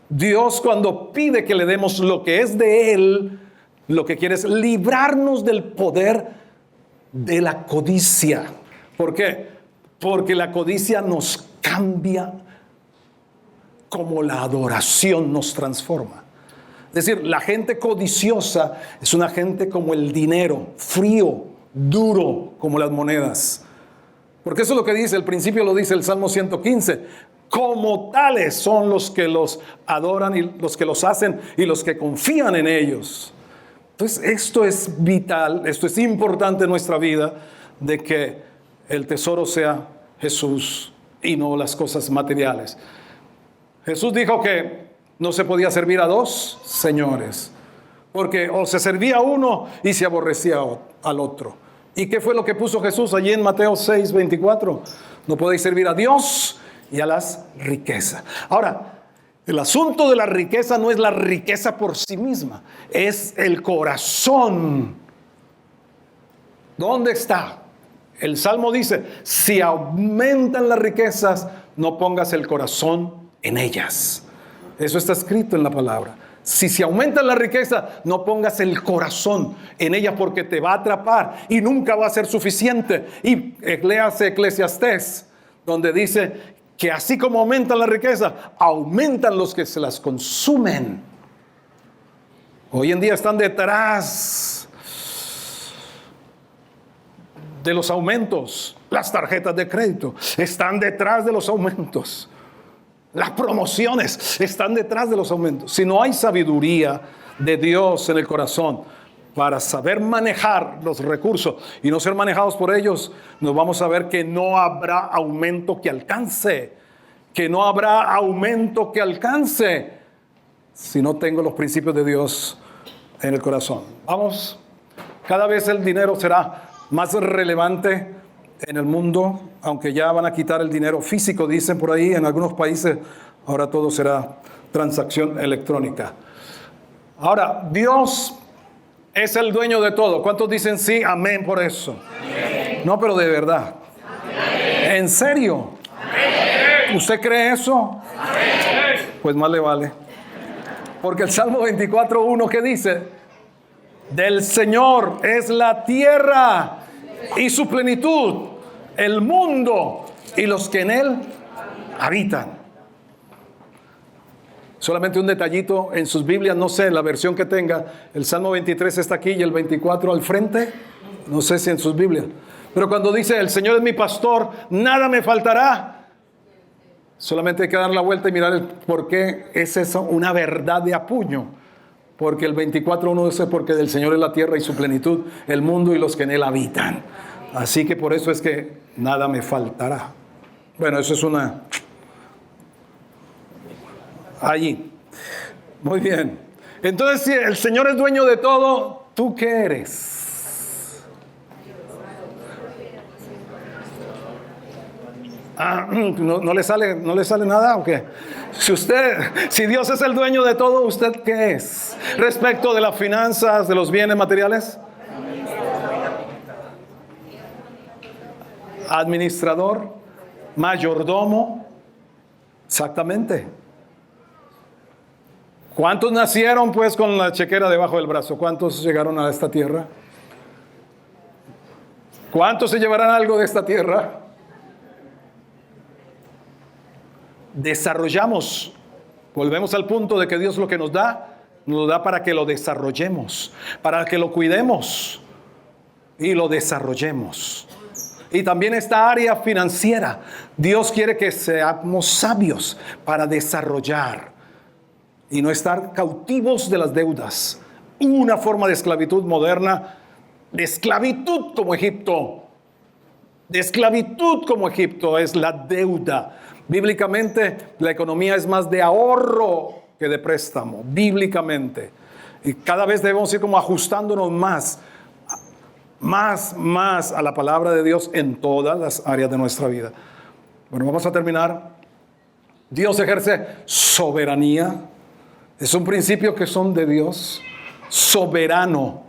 Dios, cuando pide que le demos lo que es de Él, lo que quiere es librarnos del poder de la codicia. ¿Por qué? Porque la codicia nos cambia como la adoración nos transforma. Es decir, la gente codiciosa es una gente como el dinero, frío, duro como las monedas. Porque eso es lo que dice, el principio lo dice el Salmo 115. Como tales son los que los adoran y los que los hacen y los que confían en ellos. Entonces esto es vital, esto es importante en nuestra vida, de que el tesoro sea Jesús y no las cosas materiales. Jesús dijo que no se podía servir a dos señores, porque o se servía a uno y se aborrecía al otro. ¿Y qué fue lo que puso Jesús allí en Mateo 6:24? No podéis servir a Dios y a las riquezas. Ahora, el asunto de la riqueza no es la riqueza por sí misma, es el corazón. ¿Dónde está? El Salmo dice, si aumentan las riquezas, no pongas el corazón en ellas. Eso está escrito en la palabra. Si se aumenta la riqueza, no pongas el corazón en ella, porque te va a atrapar y nunca va a ser suficiente. Y léase Eclesiastés, donde dice que así como aumenta la riqueza, aumentan los que se las consumen. Hoy en día están detrás de los aumentos. Las tarjetas de crédito están detrás de los aumentos. Las promociones están detrás de los aumentos. Si no hay sabiduría de Dios en el corazón para saber manejar los recursos y no ser manejados por ellos, nos vamos a ver que no habrá aumento que alcance. Que no habrá aumento que alcance si no tengo los principios de Dios en el corazón. Vamos, cada vez el dinero será más relevante en el mundo, aunque ya van a quitar el dinero físico, dicen por ahí, en algunos países ahora todo será transacción electrónica. Ahora, Dios es el dueño de todo. ¿Cuántos dicen sí, amén por eso? Amén. No, pero de verdad. Amén. ¿En serio? Amén. ¿Usted cree eso? Amén. Pues más le vale. Porque el Salmo 24:1, ¿qué dice? Del Señor es la tierra y su plenitud, el mundo y los que en él habitan. Solamente un detallito en sus Biblias, no sé, la versión que tenga, el Salmo 23 está aquí y el 24 al frente, no sé si en sus Biblias. Pero cuando dice, el Señor es mi pastor, nada me faltará, solamente hay que dar la vuelta y mirar por qué es eso una verdad de apuño. Porque el 24:1 dice, porque del Señor es la tierra y su plenitud, el mundo y los que en él habitan. Así que por eso es que nada me faltará. Bueno, eso es una... allí. Muy bien. Entonces, si el Señor es dueño de todo, ¿tú qué eres? ¿No le sale nada o qué? Si Dios es el dueño de todo, ¿usted qué es? Respecto de las finanzas, de los bienes materiales. Administrador, mayordomo. Exactamente. ¿Cuántos nacieron pues con la chequera debajo del brazo? ¿Cuántos llegaron a esta tierra? ¿Cuántos se llevarán algo de esta tierra? Desarrollamos. Volvemos al punto de que Dios lo que nos da para que lo desarrollemos, para que lo cuidemos y lo desarrollemos. Y también esta área financiera, Dios quiere que seamos sabios para desarrollar y no estar cautivos de las deudas. Una forma de esclavitud moderna, de esclavitud como Egipto, es la deuda. Bíblicamente, la economía es más de ahorro que de préstamo, bíblicamente. Y cada vez debemos ir como ajustándonos más a la palabra de Dios en todas las áreas de nuestra vida. Bueno, vamos a terminar. Dios ejerce soberanía. Es un principio que son de Dios. Soberano.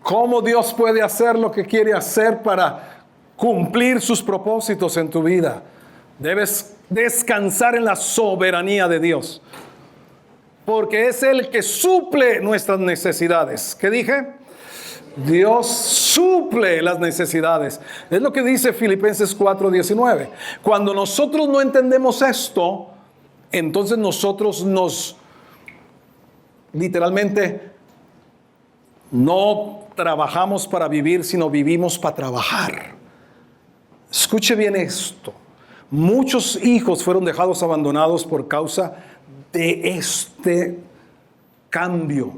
¿Cómo Dios puede hacer lo que quiere hacer para cumplir sus propósitos en tu vida? Debes descansar en la soberanía de Dios, porque es el que suple nuestras necesidades. ¿Qué dije? Dios suple las necesidades. Es lo que dice Filipenses 4:19. Cuando nosotros no entendemos esto, entonces nosotros literalmente no trabajamos para vivir, sino vivimos para trabajar. Escuche bien esto. Muchos hijos fueron dejados abandonados por causa de este cambio,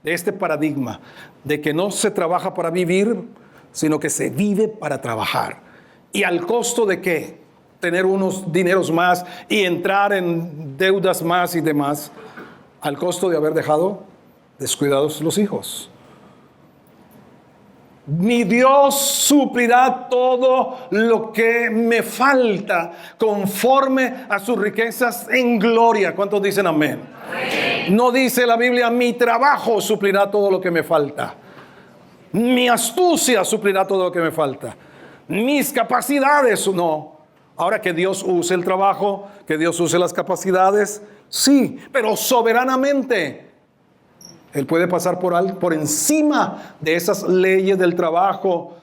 de este paradigma, de que no se trabaja para vivir, sino que se vive para trabajar. ¿Y al costo de qué? Tener unos dineros más y entrar en deudas más y demás, al costo de haber dejado descuidados los hijos. Mi Dios suplirá todo lo que me falta conforme a sus riquezas en gloria. ¿Cuántos dicen amén? Amén. No dice la Biblia, mi trabajo suplirá todo lo que me falta. Mi astucia suplirá todo lo que me falta. Mis capacidades, no. Ahora que Dios use el trabajo, que Dios use las capacidades, sí, pero soberanamente. Él puede pasar por encima de esas leyes del trabajo.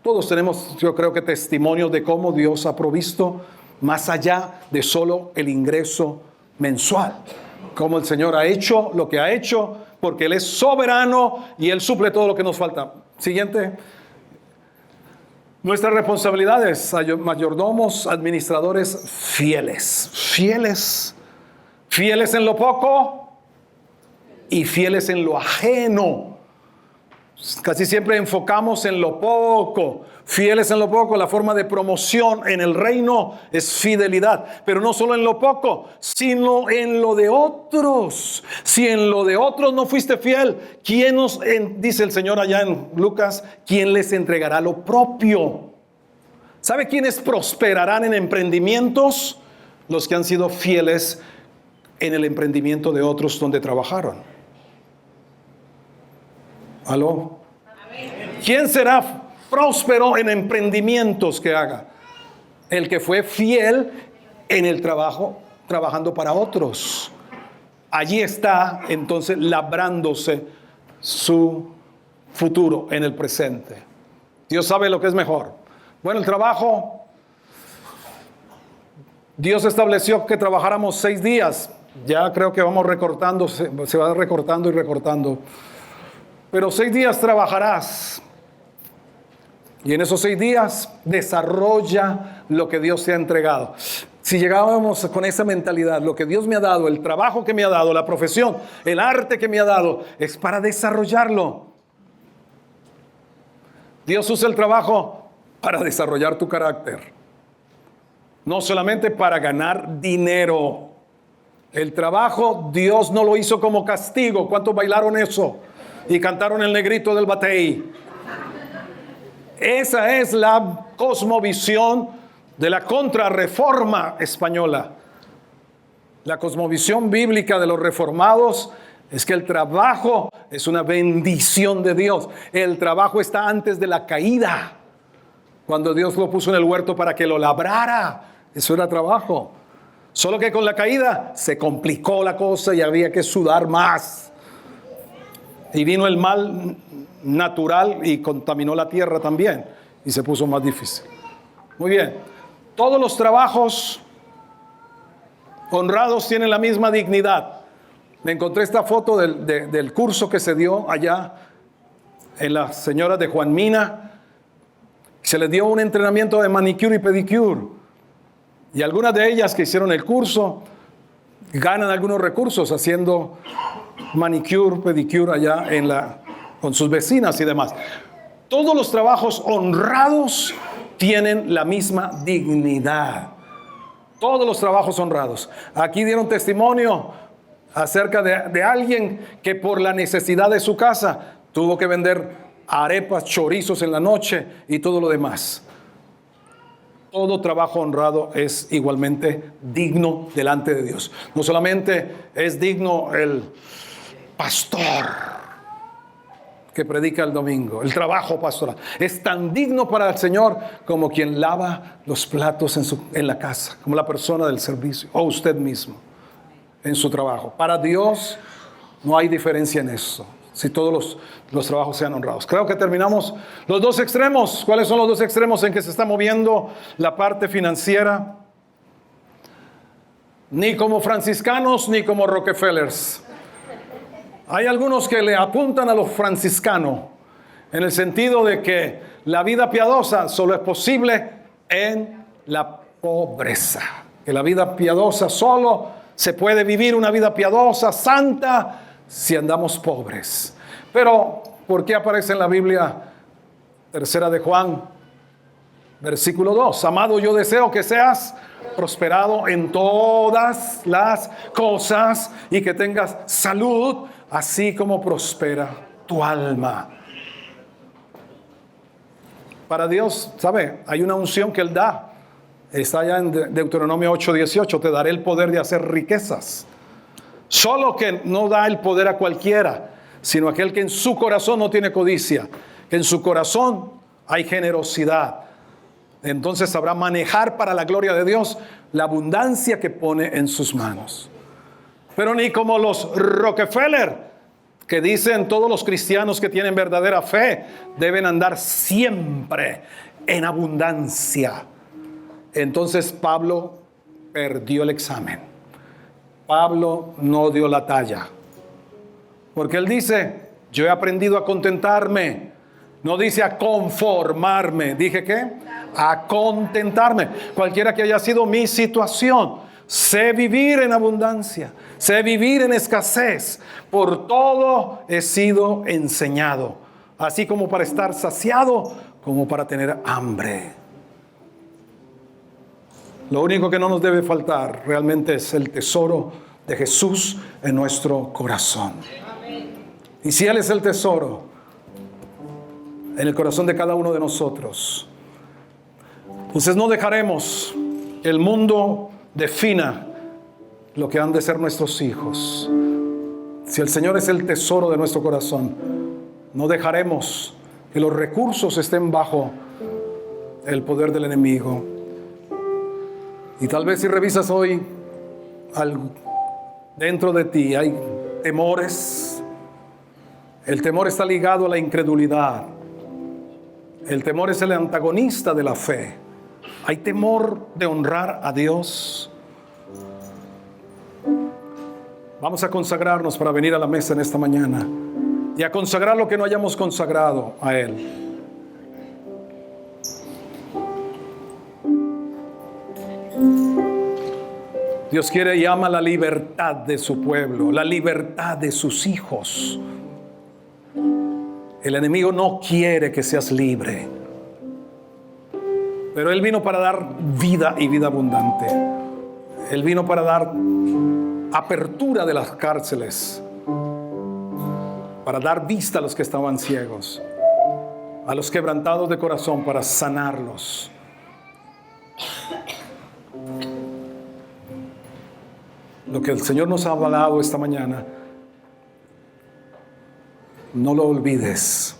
Todos tenemos, yo creo que testimonios de cómo Dios ha provisto más allá de solo el ingreso mensual. Cómo el Señor ha hecho lo que ha hecho, porque Él es soberano y Él suple todo lo que nos falta. Siguiente. Nuestras responsabilidades, mayordomos, administradores fieles. Fieles. Fieles en lo poco y fieles en lo ajeno. Casi siempre enfocamos en lo poco. Fieles en lo poco, la forma de promoción en el reino es fidelidad. Pero no solo en lo poco, sino en lo de otros. Si en lo de otros no fuiste fiel, ¿quién dice el Señor allá en Lucas? ¿Quién les entregará lo propio? ¿Sabe quiénes prosperarán en emprendimientos? Los que han sido fieles en el emprendimiento de otros donde trabajaron. ¿Aló? ¿Quién será próspero en emprendimientos que haga? El que fue fiel en el trabajo, trabajando para otros. Allí está entonces labrándose su futuro en el presente. Dios sabe lo que es mejor. Bueno, el trabajo, Dios estableció que trabajáramos 6 días. Ya creo que vamos recortando, se va recortando y recortando. Pero 6 días trabajarás. Y en esos 6 días desarrolla lo que Dios te ha entregado. Si llegábamos con esa mentalidad, lo que Dios me ha dado, el trabajo que me ha dado, la profesión, el arte que me ha dado, es para desarrollarlo. Dios usa el trabajo para desarrollar tu carácter. No solamente para ganar dinero. El trabajo Dios no lo hizo como castigo. ¿Cuántos bailaron eso? Y cantaron el negrito del batey. Esa es la cosmovisión de la contrarreforma española. La cosmovisión bíblica de los reformados es que el trabajo es una bendición de Dios. El trabajo está antes de la caída. Cuando Dios lo puso en el huerto para que lo labrara, eso era trabajo. Solo que con la caída se complicó la cosa y había que sudar más. Y vino el mal natural y contaminó la tierra también. Y se puso más difícil. Muy bien. Todos los trabajos honrados tienen la misma dignidad. Me encontré esta foto del curso que se dio allá en las señoras de Juan Mina. Se les dio un entrenamiento de manicure y pedicure. Y algunas de ellas que hicieron el curso ganan algunos recursos haciendo manicure, pedicure allá con sus vecinas y demás. Todos los trabajos honrados tienen la misma dignidad. Todos los trabajos honrados. Aquí dieron testimonio acerca de alguien que por la necesidad de su casa tuvo que vender arepas, chorizos en la noche y todo lo demás. todo trabajo honrado es igualmente digno delante de Dios. No solamente es digno el pastor que predica el domingo, el trabajo pastoral. Es tan digno para el Señor como quien lava los platos en la casa, como la persona del servicio, o usted mismo en su trabajo. Para Dios no hay diferencia en eso, si todos los trabajos sean honrados. Creo que terminamos los dos extremos. ¿Cuáles son los dos extremos en que se está moviendo la parte financiera? Ni como franciscanos ni como Rockefellers. Hay algunos que le apuntan a los franciscanos en el sentido de que la vida piadosa solo es posible en la pobreza. Que la vida piadosa solo se puede vivir una vida piadosa, santa, si andamos pobres. Pero, ¿por qué aparece en la Biblia 3 de Juan, versículo 2? Amado, yo deseo que seas prosperado en todas las cosas y que tengas salud, así como prospera tu alma. Para Dios, ¿sabe? Hay una unción que Él da. Está allá en Deuteronomio 8:18. Te daré el poder de hacer riquezas. Solo que no da el poder a cualquiera, sino a aquel que en su corazón no tiene codicia, que en su corazón hay generosidad. Entonces sabrá manejar para la gloria de Dios la abundancia que pone en sus manos. Pero ni como los Rockefeller, que dicen todos los cristianos que tienen verdadera fe deben andar siempre en abundancia. Entonces Pablo perdió el examen. Pablo no dio la talla. Porque él dice, yo he aprendido a contentarme. No dice a conformarme. ¿Dije qué? A contentarme. Cualquiera que haya sido mi situación. Sé vivir en abundancia, sé vivir en escasez. Por todo he sido enseñado, así como para estar saciado, como para tener hambre. Lo único que no nos debe faltar realmente es el tesoro de Jesús en nuestro corazón. Y si Él es el tesoro en el corazón de cada uno de nosotros, entonces no dejaremos que el mundo defina lo que han de ser nuestros hijos. Si el Señor es el tesoro de nuestro corazón, no dejaremos que los recursos estén bajo el poder del enemigo. Y tal vez si revisas hoy algo dentro de ti, hay temores. El temor está ligado a la incredulidad. El temor es el antagonista de la fe. Hay temor de honrar a Dios. Vamos a consagrarnos para venir a la mesa en esta mañana y a consagrar lo que no hayamos consagrado a Él. Dios quiere y ama la libertad de su pueblo, la libertad de sus hijos. El enemigo no quiere que seas libre. Pero Él vino para dar vida y vida abundante. Él vino para dar apertura de las cárceles, para dar vista a los que estaban ciegos, a los quebrantados de corazón, para sanarlos. Lo que el Señor nos ha hablado esta mañana, no lo olvides.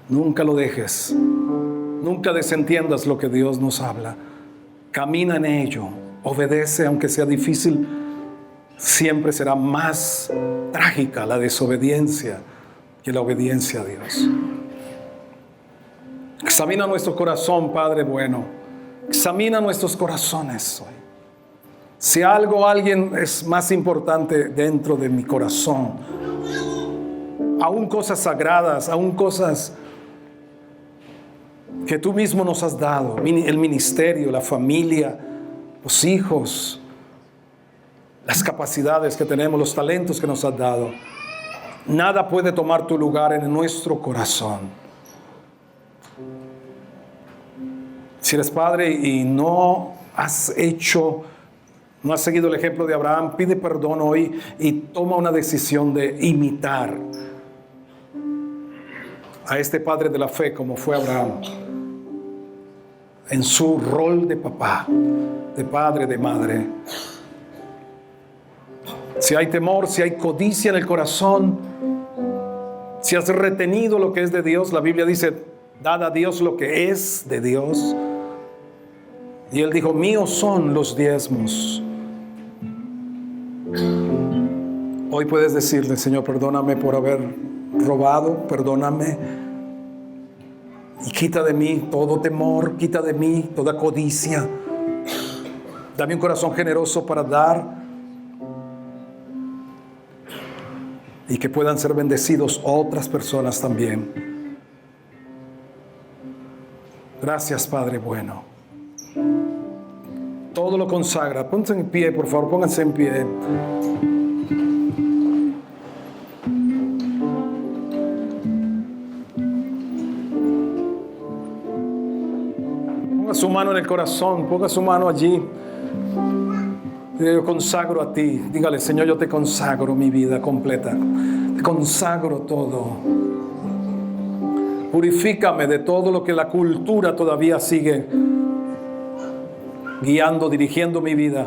Nunca lo dejes. Nunca desentiendas lo que Dios nos habla. Camina en ello. Obedece, aunque sea difícil. Siempre será más trágica la desobediencia que la obediencia a Dios. Examina nuestro corazón, Padre bueno. Examina nuestros corazones hoy. Si alguien es más importante dentro de mi corazón, aún cosas sagradas, aún cosas que tú mismo nos has dado, el ministerio, la familia, los hijos, las capacidades que tenemos, los talentos que nos has dado, nada puede tomar tu lugar en nuestro corazón. Si eres padre y no has seguido el ejemplo de Abraham, pide perdón hoy y toma una decisión de imitar a este padre de la fe como fue Abraham. en su rol de papá, de padre, de madre. Si hay temor, si hay codicia en el corazón, si has retenido lo que es de Dios, la Biblia dice, dad a Dios lo que es de Dios. Y Él dijo, míos son los diezmos. Hoy puedes decirle, Señor, perdóname por haber robado, perdóname. Y quita de mí todo temor, quita de mí toda codicia. Dame un corazón generoso para dar. Y que puedan ser bendecidos otras personas también. Gracias, Padre bueno. Todo lo consagra. Pónganse en pie, por favor, pónganse en pie. Ponga su mano en el corazón, ponga su mano allí. Yo consagro a ti. Dígale, Señor, yo te consagro mi vida completa. Te consagro todo. Purifícame de todo lo que la cultura todavía sigue guiando, dirigiendo mi vida.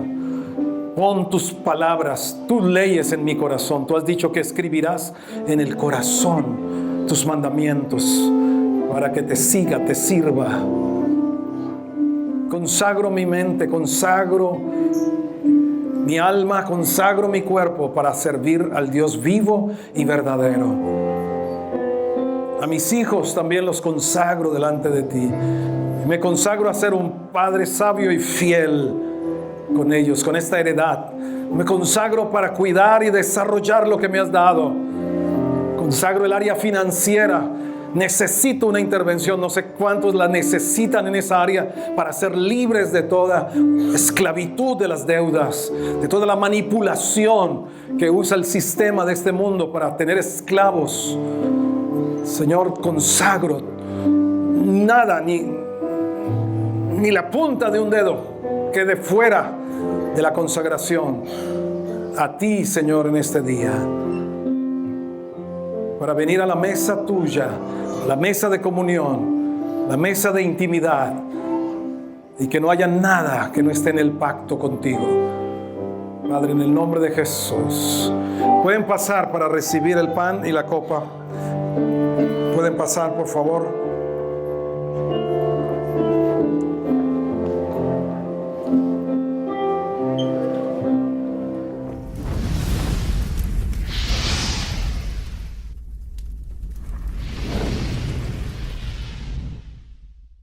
Pon tus palabras, tus leyes en mi corazón. Tú has dicho que escribirás en el corazón tus mandamientos para que te siga, te sirva. Consagro mi mente, consagro mi alma, consagro mi cuerpo para servir al Dios vivo y verdadero. A mis hijos también los consagro delante de ti. Me consagro a ser un padre sabio y fiel con ellos, con esta heredad. Me consagro para cuidar y desarrollar lo que me has dado. Consagro el área financiera. Necesito una intervención, no sé cuántos la necesitan en esa área para ser libres de toda esclavitud de las deudas, de toda la manipulación que usa el sistema de este mundo para tener esclavos. Señor, consagro nada, ni la punta de un dedo quede fuera de la consagración a ti, Señor, en este día, para venir a la mesa tuya, la mesa de comunión, la mesa de intimidad, y que no haya nada que no esté en el pacto contigo. Padre, en el nombre de Jesús, pueden pasar para recibir el pan y la copa. Pueden pasar, por favor.